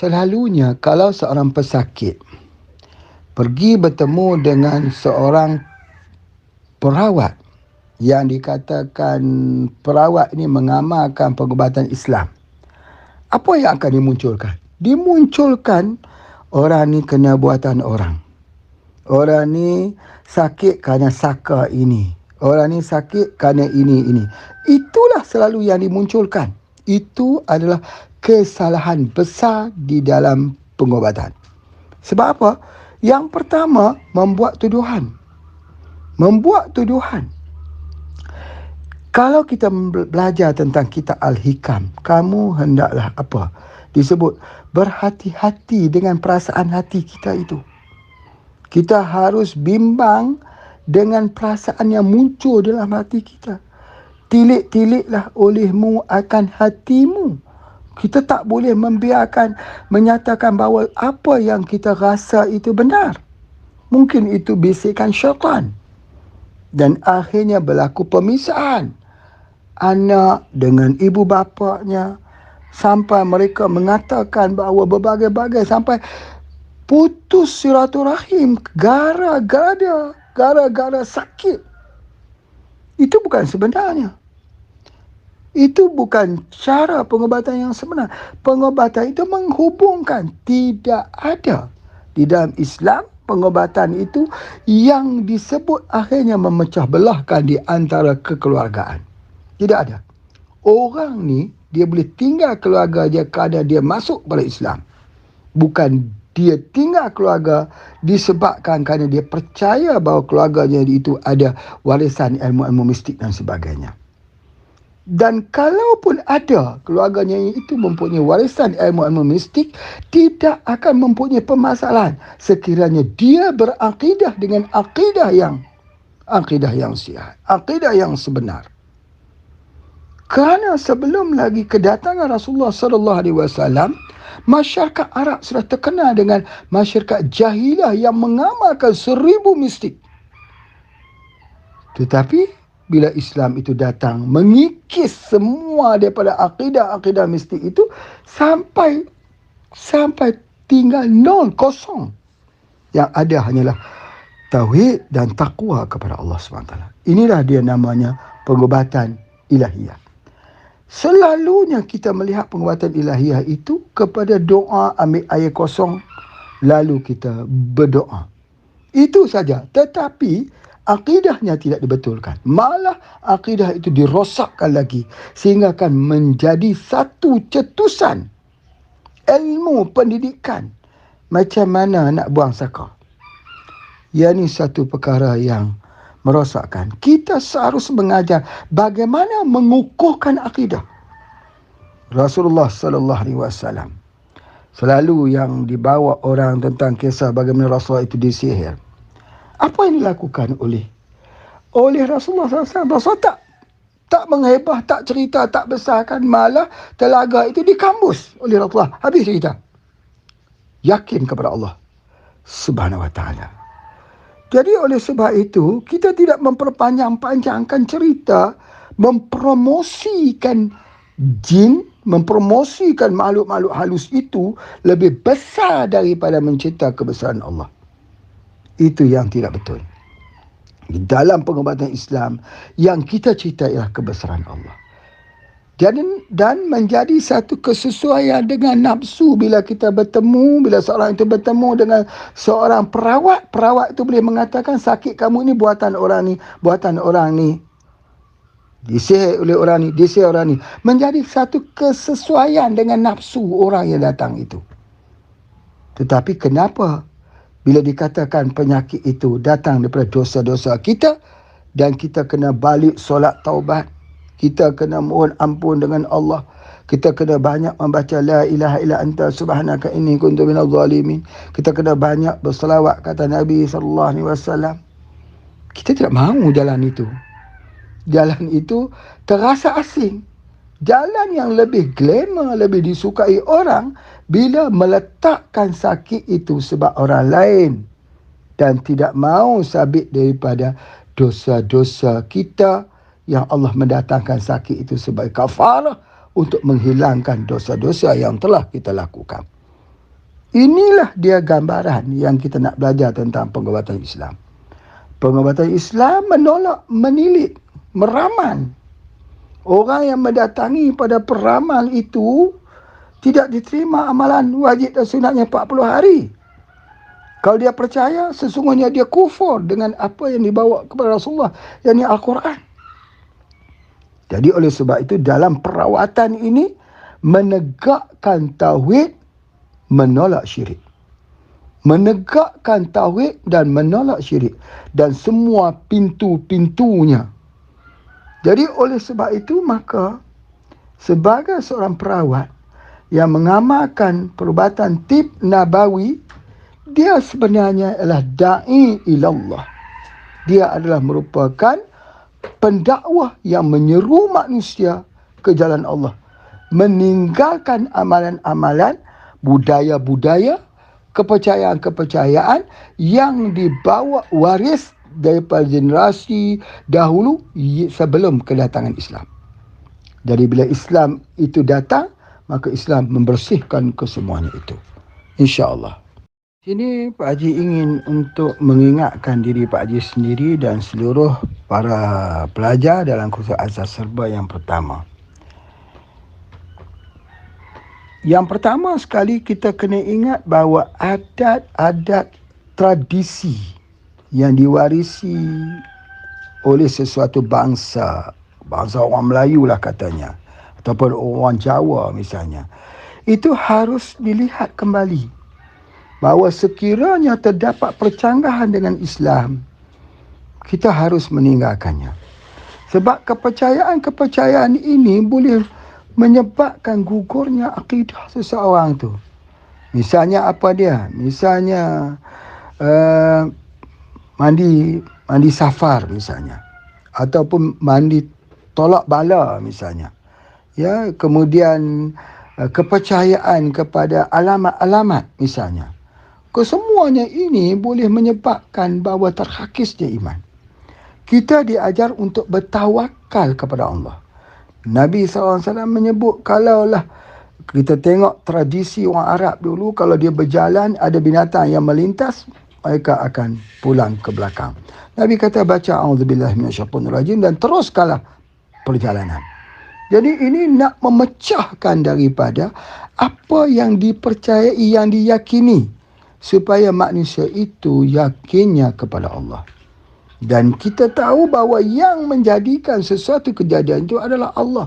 Selalunya kalau seorang pesakit pergi bertemu dengan seorang perawat yang dikatakan perawat ini mengamalkan pengobatan Islam, apa yang akan dimunculkan? Dimunculkan orang ni kena buatan orang. Orang ni sakit kerana saka ini. Orang ni sakit kerana ini. Itulah selalu yang dimunculkan. Itu adalah kesalahan besar di dalam pengobatan. Sebab apa? Yang pertama, membuat tuduhan. Kalau kita belajar tentang kitab Al-Hikam, kamu hendaklah apa? Disebut berhati-hati dengan perasaan hati kita itu. Kita harus bimbang dengan perasaan yang muncul dalam hati kita. Tilik-tiliklah olehmu akan hatimu. Kita tak boleh menyatakan bahawa apa yang kita rasa itu benar. Mungkin itu bisikan syaitan. Dan akhirnya berlaku pemisahan anak dengan ibu bapanya, sampai mereka mengatakan bahawa berbagai-bagai, sampai putus silaturahim gara-gara sakit. Itu bukan sebenarnya. Itu bukan cara pengobatan yang sebenar. Pengobatan itu menghubungkan. Tidak ada di dalam Islam pengobatan itu yang disebut akhirnya memecah belahkan di antara kekeluargaan. Tidak ada. Orang ni dia boleh tinggal keluarga dia kerana dia masuk pada Islam. Bukan dia tinggal keluarga disebabkan kerana dia percaya bahawa keluarganya itu ada warisan ilmu-ilmu mistik dan sebagainya. Dan kalaupun ada keluarganya itu mempunyai warisan ilmu-ilmu mistik, tidak akan mempunyai permasalahan sekiranya dia berakidah dengan akidah yang sihat, akidah yang sebenar. Kerana sebelum lagi kedatangan Rasulullah sallallahu alaihi wasallam, masyarakat Arab sudah terkenal dengan masyarakat jahiliah yang mengamalkan 1000 mistik. Tetapi bila Islam itu datang, mengikis semua daripada akidah-akidah mistik itu sampai tinggal nol, kosong. Yang ada hanyalah tauhid dan takwa kepada Allah SWT. Inilah dia namanya pengobatan ilahiyah. Selalunya kita melihat pengobatan ilahiyah itu kepada doa, ambil air kosong, lalu kita berdoa. Itu saja. Tetapi akidahnya tidak dibetulkan. Malah akidah itu dirosakkan lagi sehingga akan menjadi satu cetusan ilmu pendidikan macam mana nak buang saka. Ia ni satu perkara yang merosakkan. Kita seharusnya mengajar bagaimana mengukuhkan akidah. Rasulullah sallallahu alaihi wasallam selalu yang dibawa orang tentang kisah bagaimana Rasulullah itu disihir. Apa yang dilakukan oleh Rasulullah SAW? Rasulullah tak menghebah, tak cerita, tak besarkan. Malah telaga itu dikambus oleh Rasulullah. Habis cerita. Yakin kepada Allah Subhanahu Wa Taala. Jadi oleh sebab itu, kita tidak memperpanjang-panjangkan cerita, mempromosikan jin, mempromosikan makhluk-makhluk halus itu lebih besar daripada mencerita kebesaran Allah. Itu yang tidak betul. Dalam pengobatan Islam, yang kita cerita ialah kebesaran Allah. Dan menjadi satu kesesuaian dengan nafsu bila kita bertemu, bila seorang itu bertemu dengan seorang perawat itu boleh mengatakan sakit kamu ini buatan orang ni. Disihir oleh orang ni, disihir orang ni. Menjadi satu kesesuaian dengan nafsu orang yang datang itu. Tetapi kenapa bila dikatakan penyakit itu datang daripada dosa-dosa kita dan kita kena balik solat taubat, kita kena mohon ampun dengan Allah, kita kena banyak membaca la ilaha illa anta subhanaka inni kuntu minadh zalimin, kita kena banyak berselawat kata Nabi sallallahu alaihi wasallam. Kita tidak mahu jalan itu. Jalan itu terasa asing. Jalan yang lebih glamour, lebih disukai orang bila meletakkan sakit itu sebab orang lain dan tidak mahu sabit daripada dosa-dosa kita yang Allah mendatangkan sakit itu sebagai kafarah untuk menghilangkan dosa-dosa yang telah kita lakukan. Inilah dia gambaran yang kita nak belajar tentang pengobatan Islam. Pengobatan Islam menolak, menilik, meramal. Orang yang mendatangi pada peramal itu tidak diterima amalan wajib dan sunatnya 40 hari. Kalau dia percaya, sesungguhnya dia kufur dengan apa yang dibawa kepada Rasulullah, yakni Al-Quran. Jadi oleh sebab itu dalam perawatan ini menegakkan tauhid, menolak syirik. Menegakkan tauhid dan menolak syirik dan semua pintu-pintunya. Jadi oleh sebab itu maka sebagai seorang perawat yang mengamalkan perubatan tib nabawi, dia sebenarnya adalah da'i ilallah. Dia adalah merupakan pendakwah yang menyeru manusia ke jalan Allah. Meninggalkan amalan-amalan, budaya-budaya, kepercayaan-kepercayaan yang dibawa waris daripada generasi dahulu sebelum kedatangan Islam. Jadi bila Islam itu datang, maka Islam membersihkan kesemuanya itu. InsyaAllah. Sini Pak Haji ingin untuk mengingatkan diri Pak Haji sendiri dan seluruh para pelajar dalam kursus Azhar Serba yang pertama. Yang pertama sekali kita kena ingat bahawa adat-adat tradisi yang diwarisi oleh sesuatu bangsa orang Melayu lah katanya, ataupun orang Jawa misalnya, itu harus dilihat kembali. Bahawa sekiranya terdapat percanggahan dengan Islam, kita harus meninggalkannya. Sebab kepercayaan-kepercayaan ini boleh menyebabkan gugurnya akidah seseorang tu. Misalnya apa dia? Misalnya mandi safar misalnya, ataupun mandi tolak bala misalnya. Ya, kemudian kepercayaan kepada alamat-alamat misalnya. Kesemuanya ini boleh menyebabkan bahawa terhakisnya iman. Kita diajar untuk bertawakal kepada Allah. Nabi SAW menyebut, kalaulah kita tengok tradisi orang Arab dulu, kalau dia berjalan ada binatang yang melintas, mereka akan pulang ke belakang. Nabi kata baca a'udzubillahi minasyaitonirrajim dan teruskanlah perjalanan. Jadi ini nak memecahkan daripada apa yang dipercayai, yang diyakini, supaya manusia itu yakinnya kepada Allah. Dan kita tahu bahawa yang menjadikan sesuatu kejadian itu adalah Allah.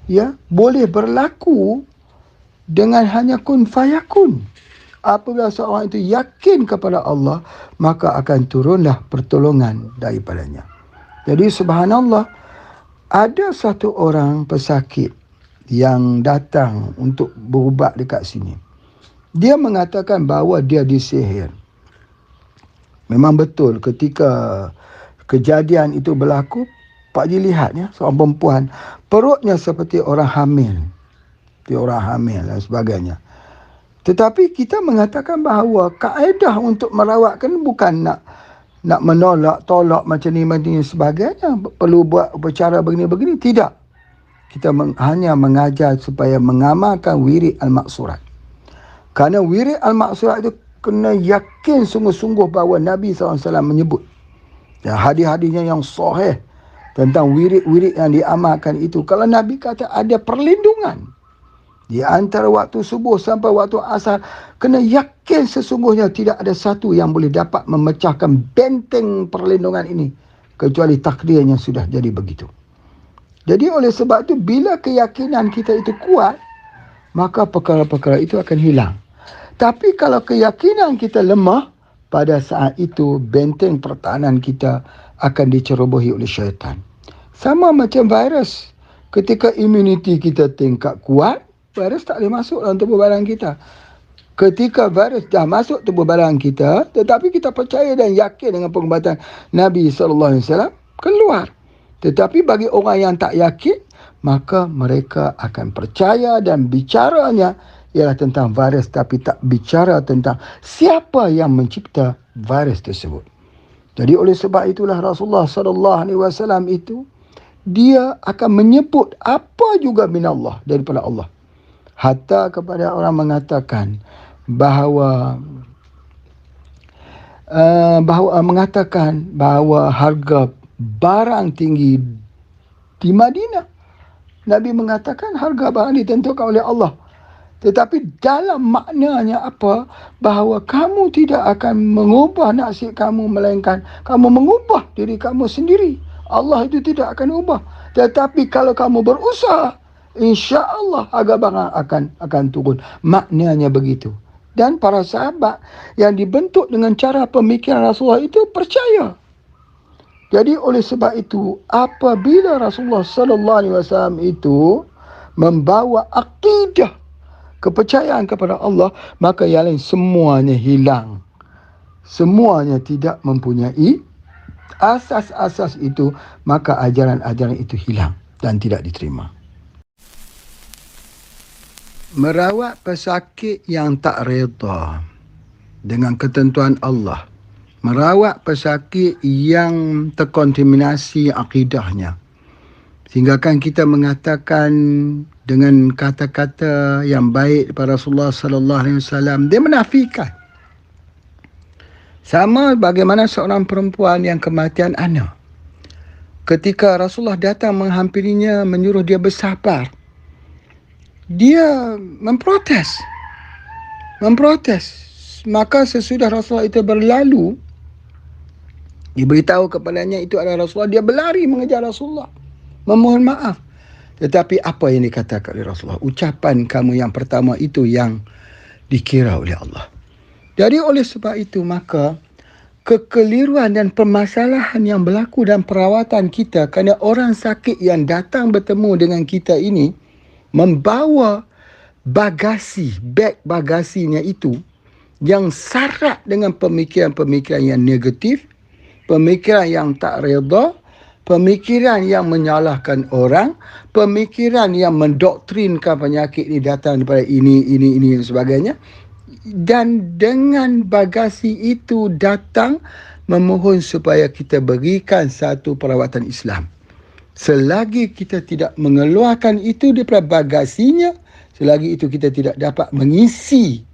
Ya, boleh berlaku dengan hanya kun fayakun. Apabila seorang itu yakin kepada Allah, maka akan turunlah pertolongan daripadanya. Jadi subhanallah, ada satu orang pesakit yang datang untuk berubat dekat sini. Dia mengatakan bahawa dia disihir. Memang betul ketika kejadian itu berlaku, Pak Haji lihat ya, seorang perempuan, perutnya seperti orang hamil. Seperti orang hamil dan sebagainya. Tetapi kita mengatakan bahawa kaedah untuk merawatkan bukan nak menolak, tolak macam ni sebagainya. Perlu buat bercara begini-begini. Tidak. Kita hanya mengajar supaya mengamalkan wirid al-maksurat. Kerana wirid al-maksurat itu kena yakin sungguh-sungguh bahawa Nabi SAW menyebut. Ya, hadis-hadisnya yang sahih tentang wirid-wirid yang diamalkan itu. Kalau Nabi kata ada perlindungan di antara waktu subuh sampai waktu asar, kena yakin sesungguhnya tidak ada satu yang boleh dapat memecahkan benteng perlindungan ini, kecuali takdirnya sudah jadi begitu. Jadi oleh sebab itu, bila keyakinan kita itu kuat, maka perkara-perkara itu akan hilang. Tapi kalau keyakinan kita lemah, pada saat itu benteng pertahanan kita akan dicerobohi oleh syaitan. Sama macam virus. Ketika imuniti kita tingkat kuat, virus tak boleh masuk dalam tubuh badan kita. Ketika virus dah masuk tubuh badan kita, tetapi kita percaya dan yakin dengan pengobatan Nabi SAW, keluar. Tetapi bagi orang yang tak yakin, maka mereka akan percaya dan bicaranya ialah tentang virus, tapi tak bicara tentang siapa yang mencipta virus tersebut. Jadi oleh sebab itulah Rasulullah SAW itu, dia akan menyebut apa juga minallah, daripada Allah. Hatta kepada orang mengatakan bahawa mengatakan bahawa harga barang tinggi di Madinah. Nabi mengatakan harga barang ditentukan oleh Allah. Tetapi dalam maknanya apa? Bahawa kamu tidak akan mengubah nasib kamu, melainkan kamu mengubah diri kamu sendiri. Allah itu tidak akan ubah. Tetapi kalau kamu berusaha, insya-Allah harga barang akan turun. Maknanya begitu. Dan para sahabat yang dibentuk dengan cara pemikiran Rasulullah itu percaya. Jadi oleh sebab itu, apabila Rasulullah sallallahu alaihi wasallam itu membawa akidah kepercayaan kepada Allah, maka yang lain semuanya hilang. Semuanya tidak mempunyai asas-asas itu, maka ajaran-ajaran itu hilang dan tidak diterima. Merawat pesakit yang tak reda dengan ketentuan Allah. Merawat pesakit yang terkontaminasi akidahnya. Sehingga kan kita mengatakan dengan kata-kata yang baik daripada Rasulullah sallallahu alaihi wasallam, dia menafikan. Sama bagaimana seorang perempuan yang kematian anak. Ketika Rasulullah datang menghampirinya, menyuruh dia bersabar, dia memprotes. Maka sesudah Rasulullah itu berlalu, diberitahu kepadanya itu adalah Rasulullah, dia berlari mengejar Rasulullah, memohon maaf. Tetapi apa yang dikatakan oleh Rasulullah? Ucapan kamu yang pertama itu yang dikira oleh Allah. Jadi oleh sebab itu, maka kekeliruan dan permasalahan yang berlaku dalam perawatan kita, kerana orang sakit yang datang bertemu dengan kita ini membawa bag bagasinya itu yang syarat dengan pemikiran-pemikiran yang negatif, pemikiran yang tak reda, pemikiran yang menyalahkan orang, pemikiran yang mendoktrinkan penyakit ini datang daripada ini dan sebagainya. Dan dengan bagasi itu datang memohon supaya kita berikan satu perawatan Islam. Selagi kita tidak mengeluarkan itu daripada bagasinya, selagi itu kita tidak dapat mengisi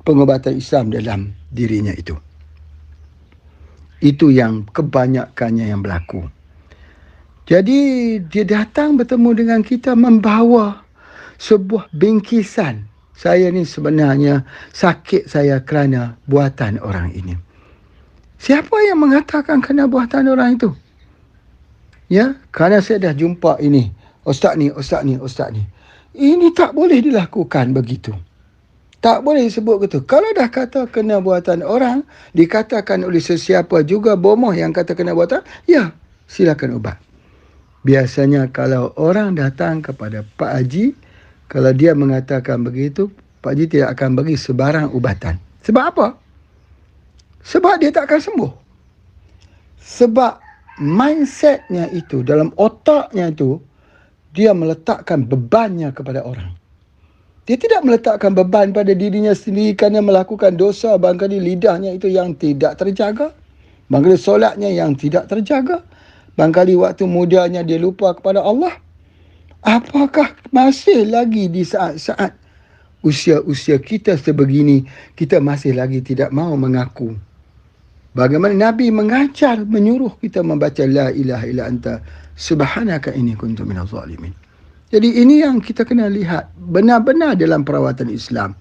pengobatan Islam dalam dirinya itu. Itu yang kebanyakannya yang berlaku. Jadi dia datang bertemu dengan kita membawa sebuah bingkisan. Saya ni sebenarnya sakit saya kerana buatan orang ini. Siapa yang mengatakan kerana buatan orang itu? Ya, kerana saya dah jumpa ini. Ustaz ni. Ini tak boleh dilakukan begitu. Tak boleh disebut gitu. Kalau dah kata kena buatan orang, dikatakan oleh sesiapa juga bomoh yang kata kena buatan, ya, silakan ubat. Biasanya kalau orang datang kepada Pak Haji, kalau dia mengatakan begitu, Pak Haji tidak akan bagi sebarang ubatan. Sebab apa? Sebab dia tak akan sembuh. Sebab mindsetnya itu, dalam otaknya itu, dia meletakkan bebannya kepada orang. Dia tidak meletakkan beban pada dirinya sendiri kerana melakukan dosa. Barangkali lidahnya itu yang tidak terjaga. Barangkali solatnya yang tidak terjaga. Barangkali waktu mudanya dia lupa kepada Allah. Apakah masih lagi di saat-saat usia-usia kita sebegini, kita masih lagi tidak mahu mengaku? Bagaimana Nabi mengajar, menyuruh kita membaca La ilaha illa anta subhanaka inni kuntu minaz zalimin. Jadi ini yang kita kena lihat benar-benar dalam perawatan Islam.